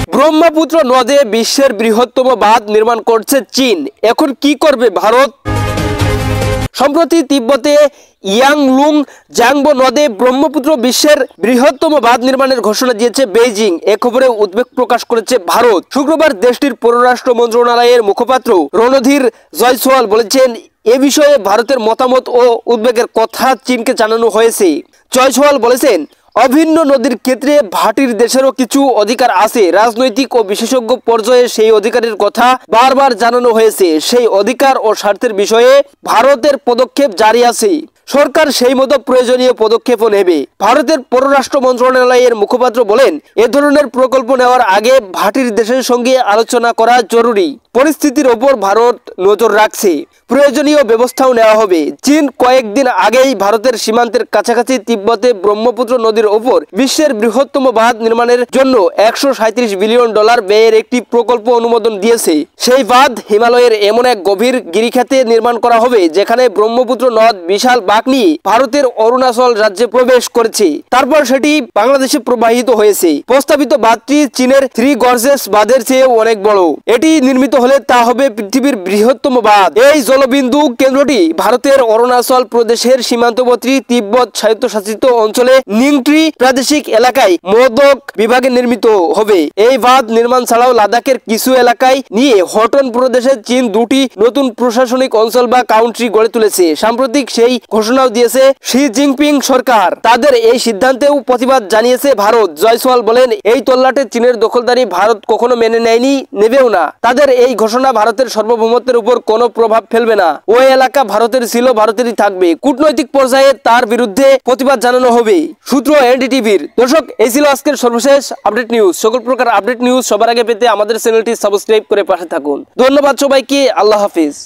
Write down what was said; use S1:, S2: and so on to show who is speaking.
S1: ব্রহ্মপুত্র নদে বিশ্বের বৃহত্তম বাঁধ নির্মাণ করছে চীন। এখন কি করবে ভারত? সম্প্রতি তিব্বতে ইয়াংলুং জাংবো নদে ব্রহ্মপুত্র বিশ্বের বৃহত্তম বাঁধ নির্মাণের ঘোষণা দিয়েছে বেইজিং। এ খবরে উদ্বেগ প্রকাশ করেছে ভারত। শুক্রবার দেশটির পররাষ্ট্র মন্ত্রণালয়ের মুখপাত্র রণধীর জয়সওয়াল বলেছেন, এ বিষয়ে ভারতের মতামত ও উদ্বেগের কথা চীনকে জানানো হয়েছে। জয়সওয়াল বলেছেন, অভিন্ন নদীর ক্ষেত্রে ভাটির দেশেরও কিছু অধিকার আছে। রাজনৈতিক ও বিশেষজ্ঞ পর্যায়ে সেই অধিকারের কথা বারবার জানানো হয়েছে। সেই অধিকার ও স্বার্থের বিষয়ে ভারতের পদক্ষেপ জারি আছে। সরকার সেই মতো প্রয়োজনীয় পদক্ষেপও নেবে। ভারতের পররাষ্ট্র মন্ত্রণালয়ের মুখপাত্র বলেন, এ ধরনের প্রকল্প নেওয়ার আগে ভাটির দেশের সঙ্গে আলোচনা করা জরুরি। পরিস্থিতির ওপর ভারত নজর রাখছে, প্রয়োজনীয় ব্যবস্থাও নেওয়া হবে। চীন কয়েকদিন আগেই ভারতের সীমান্তের কাছাকাছি তিব্বতে ব্রহ্মপুত্র নদীর ওপর বিশ্বের বৃহত্তম বাঁধ নির্মাণের জন্য $137 বিলিয়ন ব্যয়ের একটি প্রকল্প অনুমোদন দিয়েছে। সেই বাঁধ হিমালয়ের এমন এক গভীর গিরিখাতে নির্মাণ করা হবে যেখানে ব্রহ্মপুত্র নদ বিশাল বাঁক নিয়ে ভারতের অরুণাচল রাজ্যে প্রবেশ করেছে, তারপর সেটি বাংলাদেশে প্রবাহিত হয়েছে। প্রস্তাবিত বাঁধটি চীনের থ্রি গর্জেস বাঁধের চেয়ে অনেক বড়। এটি নির্মিত হলে তা হবে পৃথিবীর বৃহত্তম বাঁধ। এই জলবিন্দু কেন্দ্রটি ভারতের অরুণাচল প্রদেশের সীমান্তবর্তী তিব্বত স্বায়ত্তশাসিত অঞ্চলে নিংট্রি প্রাদেশিক এলাকায় মোদক বিভাগে নির্মিত হবে। এই বাঁধ নির্মাণ ছাড়াও লাদাখের কিছু এলাকায় নিয়ে হটন প্রদেশে চীন দুটি নতুন প্রশাসনিক অঞ্চল বা কাউন্ট্রি গড়ে তুলেছে। সাম্প্রতিক সেই ঘোষণাও দিয়েছে শি জিনপিং সরকার। তাদের এই সিদ্ধান্তেও প্রতিবাদ জানিয়েছে ভারত। জয়সওয়াল বলেন, এই তল্লাটে চীনের দখলদারি ভারত কখনো মেনে নেয়নি, নেবেও না। তাদের এই ঘোষণা ভারতের সার্বভৌমত্বের উপর কোনো প্রভাব ফেলবে না। ওই এলাকা ভারতের ছিল, ভারতেরই থাকবে। কূটনৈতিক পর্যায়ে তার বিরুদ্ধে প্রতিবাদ জানানো হবে। সূত্র এনডিটিভির। দর্শক, এই ছিল আজকের সর্বশেষ আপডেট নিউজ। সকল প্রকার আপডেট নিউজ সবার আগে পেতে আমাদের চ্যানেলটি সাবস্ক্রাইব করে পাশে থাকুন। ধন্যবাদ সবাইকে। আল্লাহ হাফিজ।